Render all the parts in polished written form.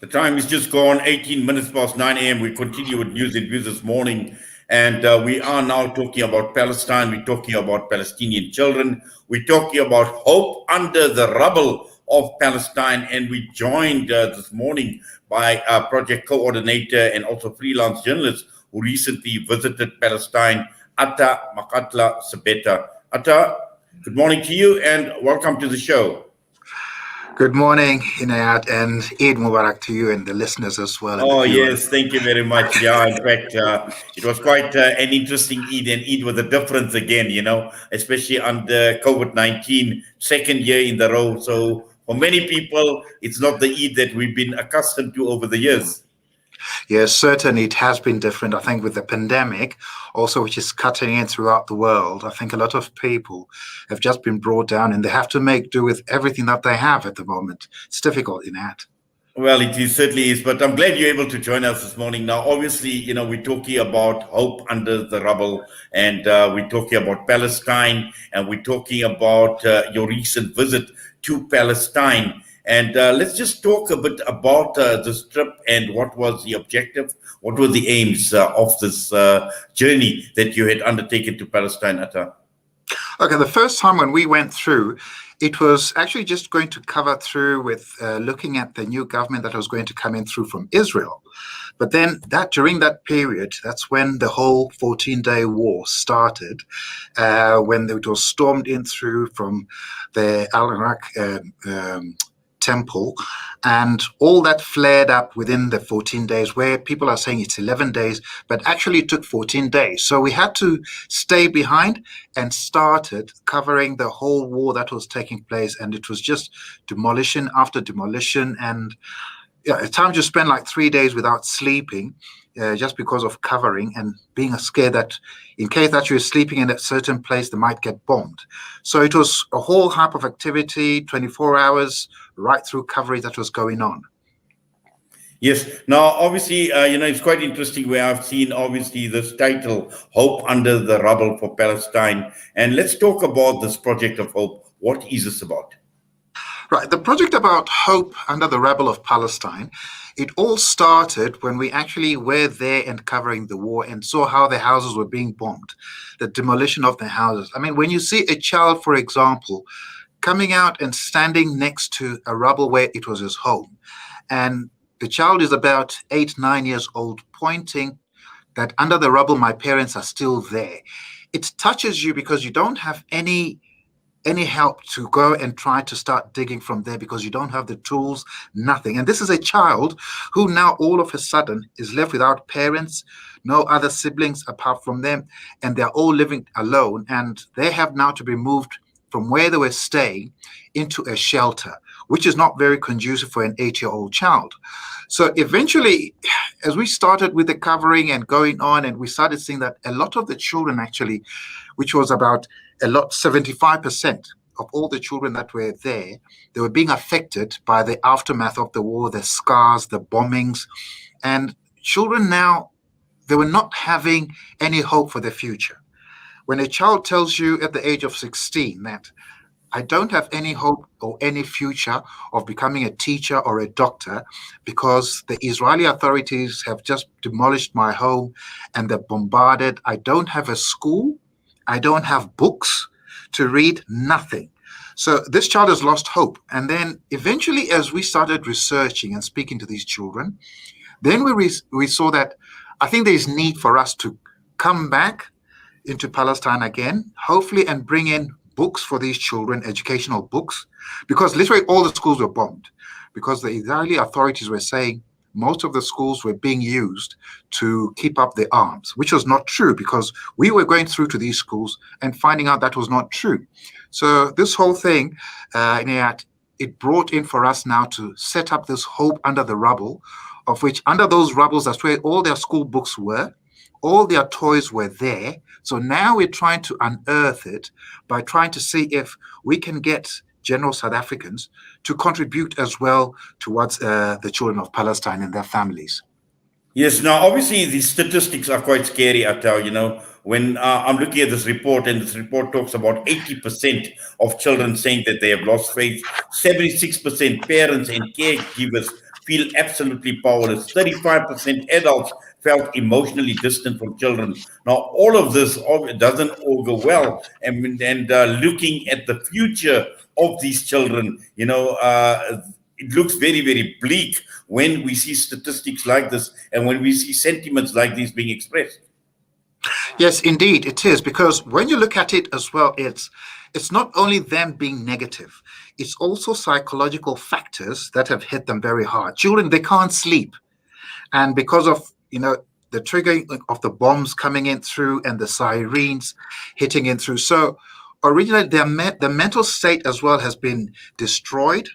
The time is just gone, 18 minutes past 9 a.m. We continue with news and views this morning. And we are now talking about Palestine. We're talking about Palestinian children. We're talking about hope under the rubble of Palestine. And we joined this morning by a project coordinator and also freelance journalist who recently visited Palestine, Atta Makatla Sabeta. Atta, good morning to you and welcome to the show. Good morning, Inayat, and Eid Mubarak to you and the listeners as well. Oh, yes, thank you very much. Yeah, in fact, it was quite an interesting Eid, and Eid was a difference again, especially under COVID-19, second year in the row. So for many people, it's not the Eid that we've been accustomed to over the years. Yes, certainly it has been different. I think with the pandemic, also which is cutting in throughout the world, I think a lot of people have just been brought down and they have to make do with everything that they have at the moment. It's difficult in that. Well, certainly is, but I'm glad you're able to join us this morning. Now, obviously, we're talking about hope under the rubble, and we're talking about Palestine, and we're talking about your recent visit to Palestine. And let's just talk a bit about this trip and what was the objective, what were the aims of this journey that you had undertaken to Palestine, Atta? Okay, the first time when we went through, it was actually just going to cover through with looking at the new government that was going to come in through from Israel. But then during that period, that's when the whole 14-day war started, when it was stormed in through from the Al-Iraq temple, and all that flared up within the 14 days, where people are saying it's 11 days, but actually it took 14 days. So we had to stay behind and started covering the whole war that was taking place, and it was just demolition after demolition, and at times you spend like 3 days without sleeping, just because of covering and being scared that in case that you're sleeping in a certain place, they might get bombed. So it was a whole heap of activity, 24 hours, right through coverage that was going on. Yes. Now, obviously, it's quite interesting where I've seen, obviously, this title, Hope Under the Rubble for Palestine. And let's talk about this project of hope. What is this about? Right. The project about hope under the rubble of Palestine, it all started when we actually were there and covering the war and saw how the houses were being bombed, the demolition of the houses. I mean, when you see a child, for example, coming out and standing next to a rubble where it was his home, and the child is about 8, 9 years old, pointing that under the rubble, my parents are still there. It touches you because you don't have any help to go and try to start digging from there because you don't have the tools, nothing. And this is a child who now all of a sudden is left without parents, no other siblings apart from them, and they're all living alone. And they have now to be moved from where they were staying into a shelter, which is not very conducive for an 8-year-old child. So eventually, as we started with the covering and going on, and we started seeing that a lot of the children actually, which was about 75% of all the children that were there, they were being affected by the aftermath of the war, the scars, the bombings. And children now, they were not having any hope for the future. When a child tells you at the age of 16 that I don't have any hope or any future of becoming a teacher or a doctor because the Israeli authorities have just demolished my home and they're bombarded. I don't have a school. I don't have books to read, nothing. So this child has lost hope. And then eventually, as we started researching and speaking to these children, then we saw that I think there's need for us to come back into Palestine again, hopefully, and bring in books for these children, educational books, because literally all the schools were bombed because the Israeli authorities were saying most of the schools were being used to keep up the arms, which was not true because we were going through to these schools and finding out that was not true. So this whole thing, it brought in for us now to set up this hope under the rubble, of which under those rubbles, that's where all their school books were. All their toys were there. So now we're trying to unearth it by trying to see if we can get general South Africans to contribute as well towards the children of Palestine and their families. Yes, now obviously the statistics are quite scary, Atta. When I'm looking at this report, and this report talks about 80% of children saying that they have lost faith, 76% parents and caregivers feel absolutely powerless. 35% adults felt emotionally distant from children. Now, all of this doesn't augur well. And looking at the future of these children, it looks very, very bleak when we see statistics like this and when we see sentiments like these being expressed. Yes, indeed, it is, because when you look at it as well, it's not only them being negative, it's also psychological factors that have hit them very hard. Children, they can't sleep, and because of the triggering of the bombs coming in through and the sirens hitting in through. So originally, the mental state as well has been destroyed,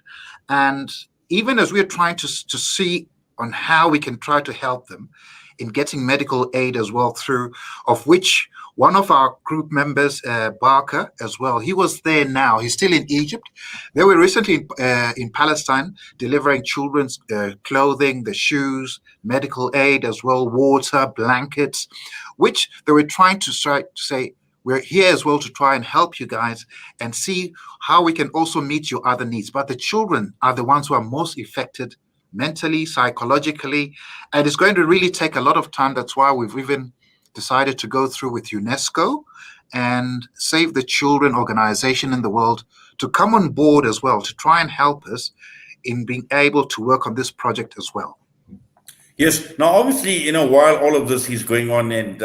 and even as we're trying to see on how we can try to help them in getting medical aid as well through, of which one of our group members, Barker, as well, he was there now. He's still in Egypt. They were recently in Palestine delivering children's clothing, the shoes, medical aid as well, water, blankets, which they were trying to say, we're here as well to try and help you guys and see how we can also meet your other needs. But the children are the ones who are most affected mentally, psychologically, and it's going to really take a lot of time. That's why we've even decided to go through with UNESCO and Save the Children organization in the world to come on board as well, to try and help us in being able to work on this project as well. Yes. Now, obviously, while all of this is going on, and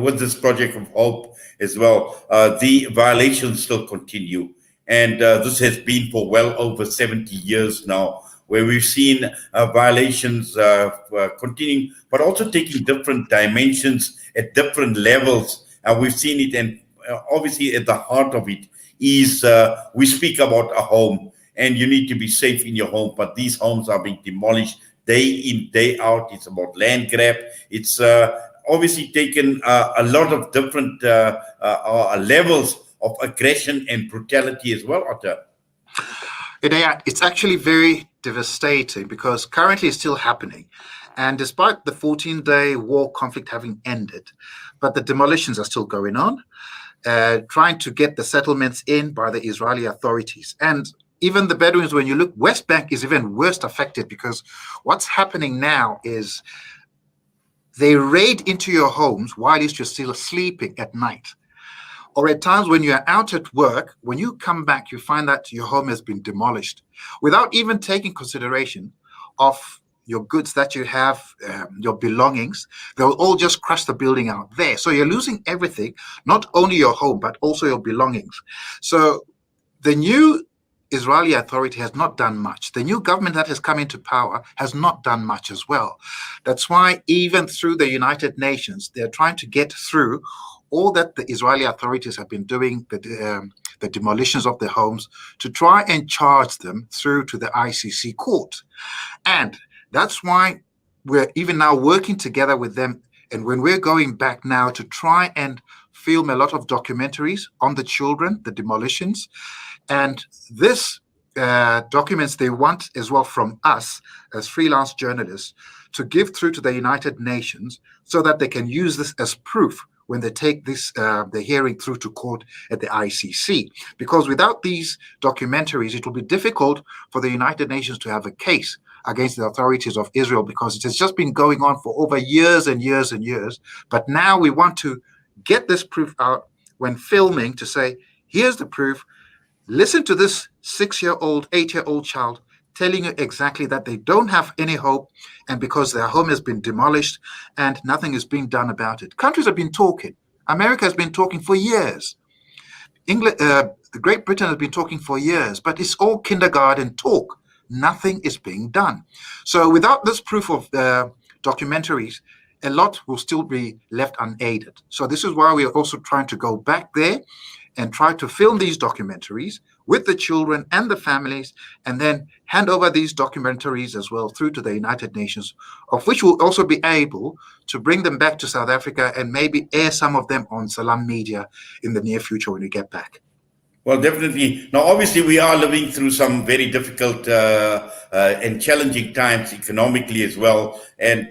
with this project of hope as well, the violations still continue, and this has been for well over 70 years now, where we've seen violations continuing, but also taking different dimensions at different levels. And we've seen it, and obviously at the heart of it is we speak about a home, and you need to be safe in your home, but these homes are being demolished day in, day out. It's about land grab. It's obviously taken a lot of different levels of aggression and brutality as well, Otter. It's actually very devastating because currently it's still happening. And despite the 14-day war conflict having ended, but the demolitions are still going on, trying to get the settlements in by the Israeli authorities. And even the Bedouins, when you look, West Bank is even worse affected because what's happening now is they raid into your homes while you're still sleeping at night. Or at times when you're out at work, when you come back, you find that your home has been demolished without even taking consideration of your goods that you have, your belongings. They'll all just crush the building out there. So you're losing everything, not only your home, but also your belongings. So the new Israeli authority has not done much. The new government that has come into power has not done much as well. That's why even through the United Nations, they're trying to get through all that the Israeli authorities have been doing, the demolitions of their homes, to try and charge them through to the ICC court. And that's why we're even now working together with them. And when we're going back now to try and film a lot of documentaries on the children, the demolitions, and this documents they want as well from us as freelance journalists to give through to the United Nations so that they can use this as proof when they take this the hearing through to court at the ICC. Because without these documentaries, it will be difficult for the United Nations to have a case against the authorities of Israel, because it has just been going on for over years and years and years. But now we want to get this proof out when filming to say, here's the proof. Listen to this 6-year-old, 8-year-old child telling you exactly that they don't have any hope, and because their home has been demolished and nothing is being done about it. Countries have been talking. America has been talking for years. England, Great Britain has been talking for years, but it's all kindergarten talk. Nothing is being done. So without this proof of documentaries, a lot will still be left unaided. So this is why we are also trying to go back there and try to film these documentaries with the children and the families, and then hand over these documentaries as well through to the United Nations, of which we'll also be able to bring them back to South Africa and maybe air some of them on Salam Media in the near future when we get back. Well, definitely. Now, obviously, we are living through some very difficult and challenging times economically as well. And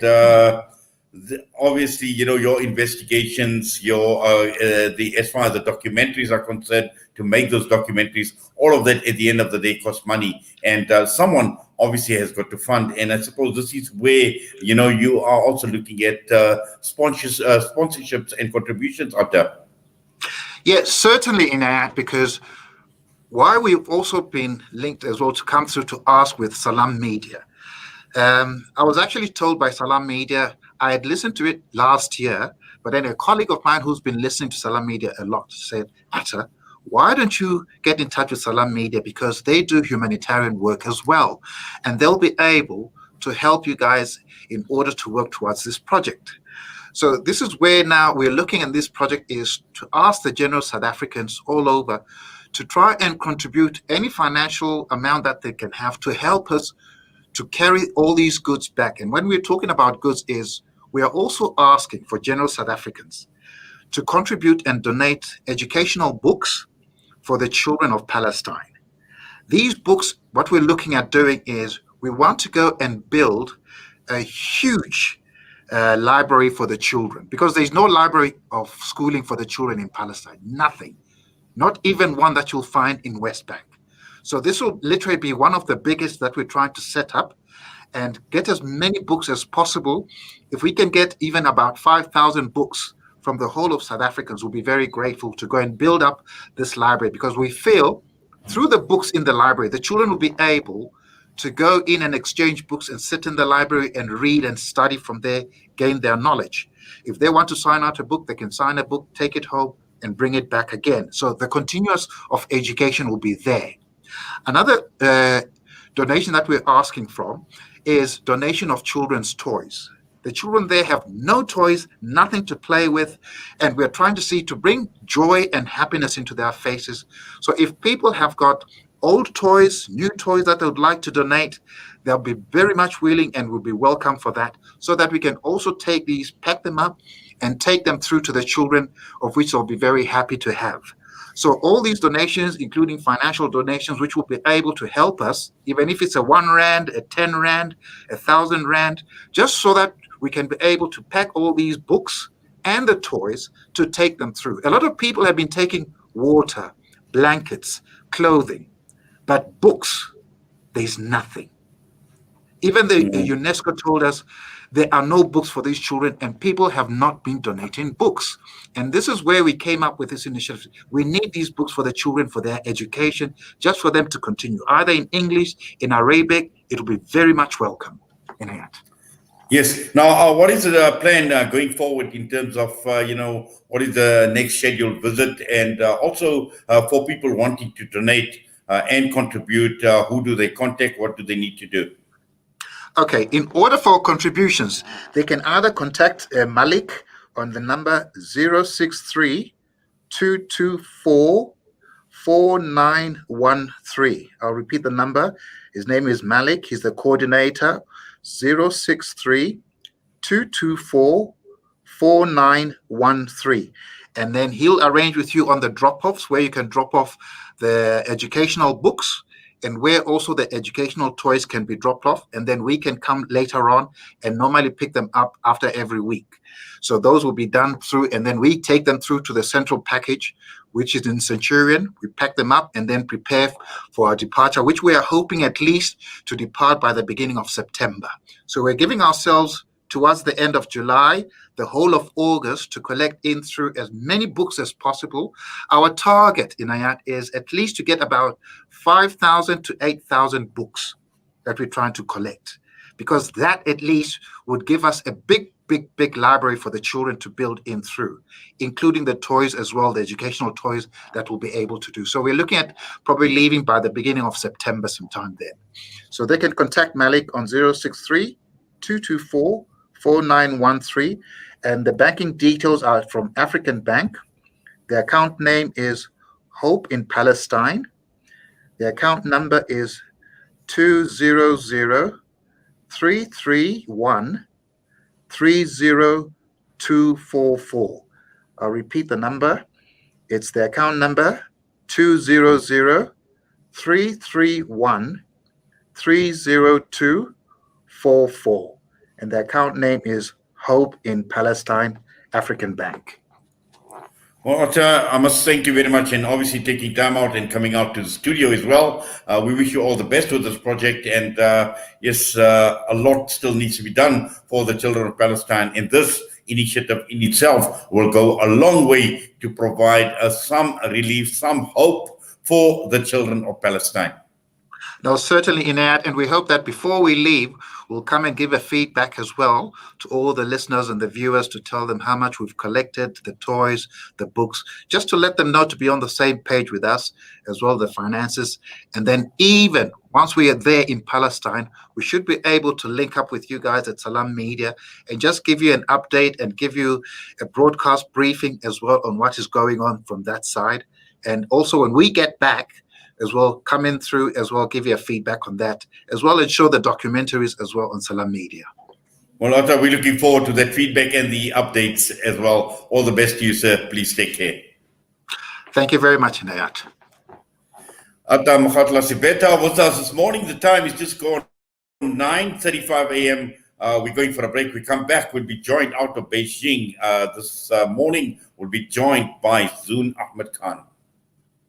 obviously, your investigations, as far as the documentaries are concerned, to make those documentaries, all of that at the end of the day costs money. And someone obviously has got to fund. And I suppose this is where, you are also looking at sponsorships and contributions, Atta. Yes, certainly, Inayat, because why we've also been linked as well to come through to ask with Salam Media. I was actually told by Salam Media, I had listened to it last year, but then a colleague of mine who's been listening to Salam Media a lot said, Atta, why don't you get in touch with Salam Media, because they do humanitarian work as well, and they'll be able to help you guys in order to work towards this project. So this is where now we're looking at this project, is to ask the general South Africans all over to try and contribute any financial amount that they can have to help us to carry all these goods back. And when we're talking about goods, is we are also asking for general South Africans to contribute and donate educational books for the children of Palestine. These books, what we're looking at doing is we want to go and build a huge library for the children, because there's no library of schooling for the children in Palestine. Nothing. Not even one that you'll find in West Bank. So this will literally be one of the biggest that we're trying to set up and get as many books as possible. If we can get even about 5,000 books from the whole of South Africans, we'll be very grateful to go and build up this library, because we feel through the books in the library, the children will be able to go in and exchange books and sit in the library and read and study from there, gain their knowledge. If they want to sign out a book, they can sign a book, take it home, and bring it back again. So the continuous of education will be there. Another donation that we're asking from is donation of children's toys. The children there have no toys, nothing to play with, and we're trying to see to bring joy and happiness into their faces. So if people have got old toys, new toys that they would like to donate, they'll be very much willing and will be welcome for that, so that we can also take these, pack them up, and take them through to the children, of which they'll be very happy to have. So all these donations, including financial donations, which will be able to help us, even if it's a 1 rand, a 10 rand, 1,000 rand, just so that we can be able to pack all these books and the toys to take them through. A lot of people have been taking water, blankets, clothing, but books, there's nothing. Even the UNESCO told us there are no books for these children, and people have not been donating books. And this is where we came up with this initiative. We need these books for the children, for their education, just for them to continue, either in English, in Arabic. It'll be very much welcome. Inayat. Yes. Now, what is the plan going forward in terms of, what is the next scheduled visit? And also for people wanting to donate and contribute, who do they contact? What do they need to do? Okay, in order for contributions, they can either contact Malik on the number 063 224 4913. I'll repeat the number. His name is Malik. He's the coordinator. 063 224 4913. And then he'll arrange with you on the drop-offs where you can drop off the educational books, and where also the educational toys can be dropped off, and then we can come later on and normally pick them up after every week. So those will be done through, and then we take them through to the central package, which is in Centurion. We pack them up and then prepare for our departure, which we are hoping at least to depart by the beginning of September. So we're giving ourselves towards the end of July, the whole of August, to collect in through as many books as possible. Our target, Inayat, is at least to get about 5,000 to 8,000 books that we're trying to collect, because that at least would give us a big library for the children to build in through, including the toys as well, the educational toys that we'll be able to do. So we're looking at probably leaving by the beginning of September sometime then. So they can contact Malik on 063 224 4913, and the banking details are from African Bank. The account name is Hope in Palestine. The account number is 200-331-30244. I'll repeat the number. It's the account number 200-331-30244. And the account name is Hope in Palestine, African Bank. Well, Atta, I must thank you very much, and obviously taking time out and coming out to the studio as well. We wish you all the best with this project, and yes, a lot still needs to be done for the children of Palestine, and this initiative in itself will go a long way to provide some relief, some hope for the children of Palestine. No, certainly, Inayat, and we hope that before we leave, we'll come and give a feedback as well to all the listeners and the viewers to tell them how much we've collected, the toys, the books, just to let them know to be on the same page with us, as well the finances. And then even once we are there in Palestine, we should be able to link up with you guys at Salam Media and just give you an update and give you a broadcast briefing as well on what is going on from that side. And also when we get back, as well, come in through as well, give you a feedback on that, as well as show the documentaries as well on Salam Media. Well, Atta, we're looking forward to that feedback and the updates as well. All the best to you, sir. Please take care. Thank you very much, Inayat. Atta Makhatla Sibeta with us this morning. The time is just gone 9:35 a.m. We're going for a break. We come back. We'll be joined out of Beijing this morning. We'll be joined by Zun Ahmed Khan.